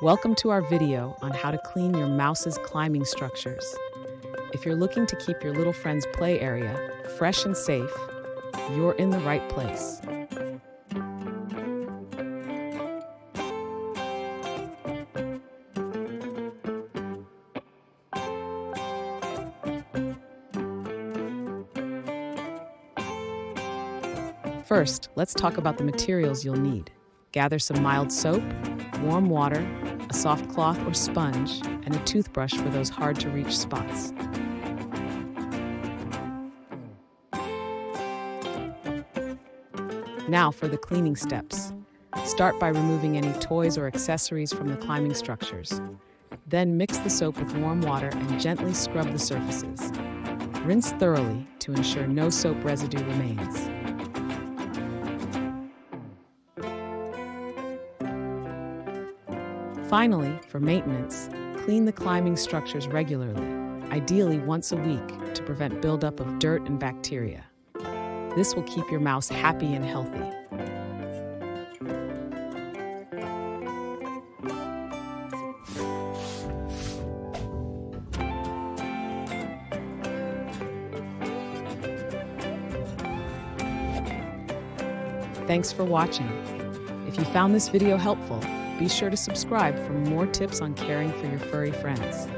Welcome to our video on how to clean your mouse's climbing structures. If you're looking to keep your little friend's play area fresh and safe, you're in the right place. First, let's talk about the materials you'll need. Gather some mild soap, warm water, a soft cloth or sponge, and a toothbrush for those hard-to-reach spots. Now for the cleaning steps. Start by removing any toys or accessories from the climbing structures. Then mix the soap with warm water and gently scrub the surfaces. Rinse thoroughly to ensure no soap residue remains. Finally, for maintenance, clean the climbing structures regularly, ideally once a week, to prevent buildup of dirt and bacteria. This will keep your mouse happy and healthy. Thanks for watching. If you found this video helpful, be sure to subscribe for more tips on caring for your furry friends.